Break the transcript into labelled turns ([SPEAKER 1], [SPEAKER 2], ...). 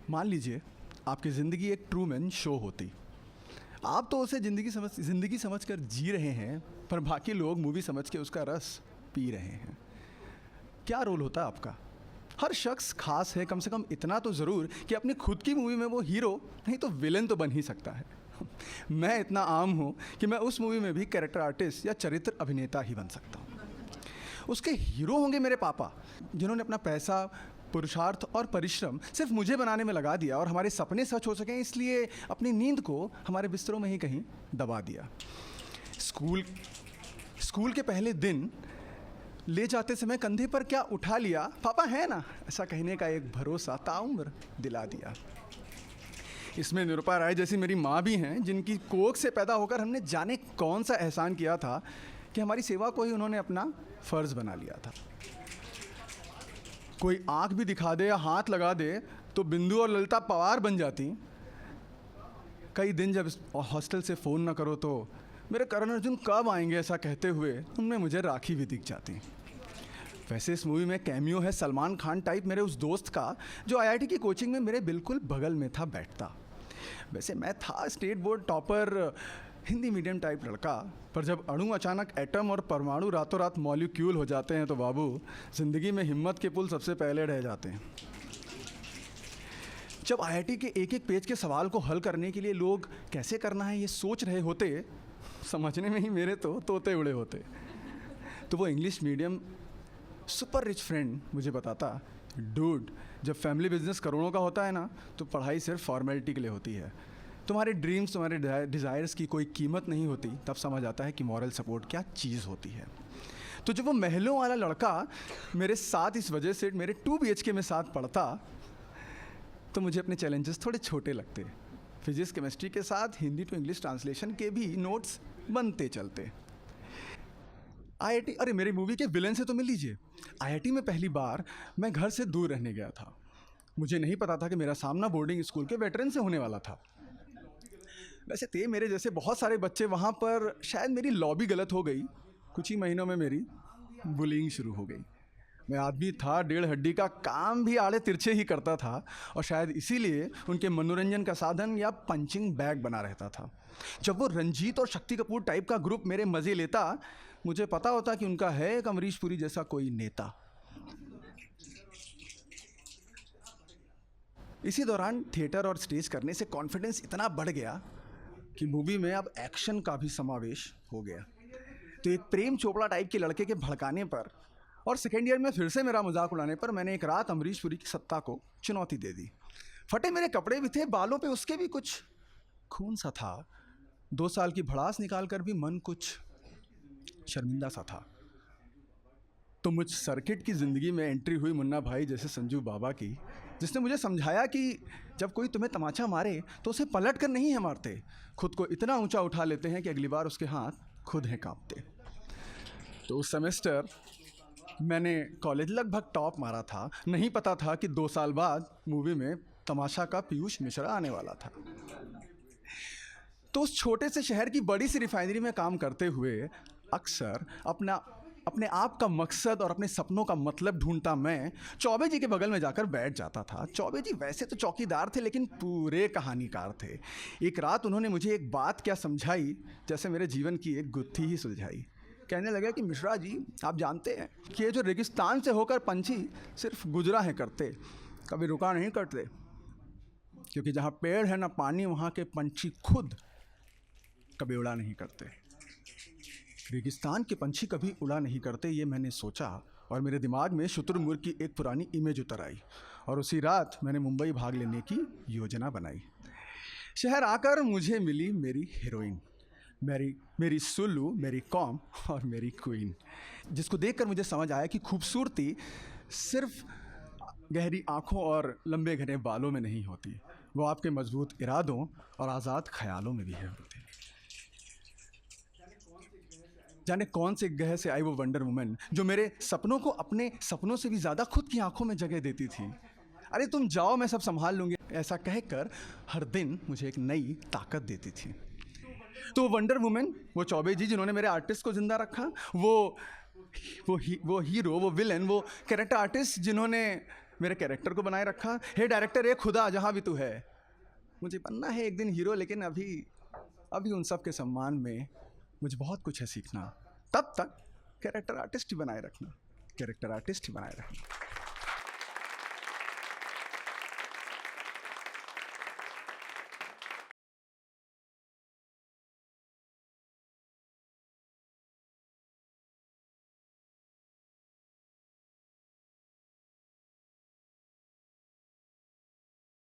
[SPEAKER 1] मान लीजिए आपकी ज़िंदगी एक ट्रूमैन शो होती। आप तो उसे ज़िंदगी समझ कर जी रहे हैं, पर बाकी लोग मूवी समझ के उसका रस पी रहे हैं। क्या रोल होता है आपका? हर शख्स खास है, कम से कम इतना तो ज़रूर कि अपनी खुद की मूवी में वो हीरो नहीं तो विलेन तो बन ही सकता है। मैं इतना आम हूँ कि मैं उस मूवी में भी कैरेक्टर आर्टिस्ट या चरित्र अभिनेता ही बन सकता हूँ। उसके हीरो होंगे मेरे पापा, जिन्होंने अपना पैसा, पुरुषार्थ और परिश्रम सिर्फ मुझे बनाने में लगा दिया और हमारे सपने सच हो सकें इसलिए अपनी नींद को हमारे बिस्तरों में ही कहीं दबा दिया। स्कूल के पहले दिन ले जाते समय कंधे पर क्या उठा लिया, पापा है ना, ऐसा कहने का एक भरोसा ताउम्र दिला दिया। इसमें निरुपा राय जैसी मेरी माँ भी हैं, जिनकी कोख से पैदा होकर हमने जाने कौन सा एहसान किया था कि हमारी सेवा को ही उन्होंने अपना फ़र्ज़ बना लिया था। कोई आँख भी दिखा दे या हाथ लगा दे तो बिंदु और ललिता पवार बन जाती। कई दिन जब हॉस्टल से फ़ोन ना करो तो मेरे करण अर्जुन कब आएंगे ऐसा कहते हुए उनमें मुझे राखी भी दिख जाती। वैसे इस मूवी में कैमियो है सलमान खान टाइप मेरे उस दोस्त का जो आईआईटी की कोचिंग में मेरे बिल्कुल बगल में था बैठता। वैसे मैं था state board topper, Hindi medium type लड़का, पर जब अणु अचानक एटम और परमाणु रातों रात मॉलिक्यूल हो जाते हैं तो बाबू ज़िंदगी में हिम्मत के पुल सबसे पहले रह जाते हैं। जब आईआईटी के एक एक पेज के सवाल को हल करने के लिए लोग कैसे करना है ये सोच रहे होते, समझने में ही मेरे तो तोते उड़े होते। तो वो English medium super rich friend मुझे बताता, डूड जब फैमिली बिजनेस करोड़ों का होता है ना तो पढ़ाई सिर्फ फॉर्मेलिटी के लिए होती है। तुम्हारे ड्रीम्स, तुम्हारे डिज़ायर्स की कोई कीमत नहीं होती, तब समझ आता है कि मॉरल सपोर्ट क्या चीज़ होती है। तो जब वो महलों वाला लड़का मेरे साथ इस वजह से मेरे 2 BHK में साथ पढ़ता तो मुझे अपने चैलेंजेस थोड़े छोटे लगते। फिजिक्स केमिस्ट्री के साथ हिंदी टू इंग्लिश ट्रांसलेशन के भी नोट्स बनते चलते। आईआईटी, अरे मेरी मूवी के विलेन से तो मिल लीजिए। आईआईटी में पहली बार मैं घर से दूर रहने गया था। मुझे नहीं पता था कि मेरा सामना बोर्डिंग स्कूल के वेटरन से होने वाला था। वैसे थे मेरे जैसे बहुत सारे बच्चे वहाँ पर, शायद मेरी लॉबी गलत हो गई। कुछ ही महीनों में मेरी बुलिंग शुरू हो गई। मैं आदमी था 1.5 हड्डी का, काम भी आड़े तिरछे ही करता था और शायद इसीलिए उनके मनोरंजन का साधन या पंचिंग बैग बना रहता था। जब वो रंजीत और शक्ति कपूर टाइप का ग्रुप मेरे मज़े लेता, मुझे पता होता कि उनका है एक अमरीश पुरी जैसा कोई नेता। इसी दौरान थिएटर और स्टेज करने से कॉन्फिडेंस इतना बढ़ गया कि मूवी में अब एक्शन का भी समावेश हो गया। तो एक प्रेम चोपड़ा टाइप के लड़के के भड़काने पर और सेकेंड ईयर में फिर से मेरा मजाक उड़ाने पर मैंने एक रात अमरीश पुरी की सत्ता को चुनौती दे दी। फटे मेरे कपड़े भी थे, बालों पे उसके भी कुछ खून सा था। 2 साल की भड़ास निकाल कर भी मन कुछ शर्मिंदा सा था। तो मुझ सर्किट की ज़िंदगी में एंट्री हुई मुन्ना भाई जैसे संजू बाबा की, जिसने मुझे समझाया कि जब कोई तुम्हें तमाचा मारे तो उसे पलट कर नहीं है मारते, खुद को इतना ऊंचा उठा लेते हैं कि अगली बार उसके हाथ खुद हैं कांपते। तो उस सेमेस्टर मैंने कॉलेज लगभग टॉप मारा था। नहीं पता था कि 2 साल बाद मूवी में तमाशा का पीयूष मिश्रा आने वाला था। तो उस छोटे से शहर की बड़ी सी रिफाइनरी में काम करते हुए अक्सर अपने आप का मकसद और अपने सपनों का मतलब ढूंढता मैं चौबे जी के बगल में जाकर बैठ जाता था। चौबे जी वैसे तो चौकीदार थे लेकिन पूरे कहानीकार थे। एक रात उन्होंने मुझे एक बात क्या समझाई जैसे मेरे जीवन की एक गुत्थी ही सुलझाई। कहने लगा कि मिश्रा जी, आप जानते हैं कि ये जो रेगिस्तान से होकर पंछी सिर्फ गुजरा है करते, कभी रुका नहीं करते, क्योंकि जहाँ पेड़ है ना पानी, वहाँ के पंछी खुद कभी उड़ा नहीं करते। रेगिस्तान के पंछी कभी उड़ा नहीं करते, ये मैंने सोचा और मेरे दिमाग में शुतुरमुर्ग की एक पुरानी इमेज उतर आई और उसी रात मैंने मुंबई भाग लेने की योजना बनाई। शहर आकर मुझे मिली मेरी हीरोइन, मेरी सुल्लू, मेरी कॉम और मेरी क्वीन, जिसको देखकर मुझे समझ आया कि खूबसूरती सिर्फ गहरी आँखों और लंबे घने बालों में नहीं होती, वो आपके मजबूत इरादों और आज़ाद ख्यालों में भी है होती। जाने कौन से ग्रह से आई वो वंडर वुमन जो मेरे सपनों को अपने सपनों से भी ज़्यादा खुद की आंखों में जगह देती थी। अरे तुम जाओ, मैं सब संभाल लूँगी, ऐसा कहकर हर दिन मुझे एक नई ताकत देती थी। तो वंडर वुमन, वो चौबे जी जिन्होंने मेरे आर्टिस्ट को जिंदा रखा, वो हीरो, वो विलन, वो कैरेक्टर आर्टिस्ट जिन्होंने मेरे कैरेक्टर को बनाए रखा, हे डायरेक्टर ए खुदा जहाँ भी तू है, मुझे बनना है एक दिन हीरो, लेकिन अभी उन सब के सम्मान में मुझे बहुत कुछ है सीखना। तब तक कैरेक्टर आर्टिस्ट ही बनाए रखना, कैरेक्टर आर्टिस्ट ही बनाए रखना।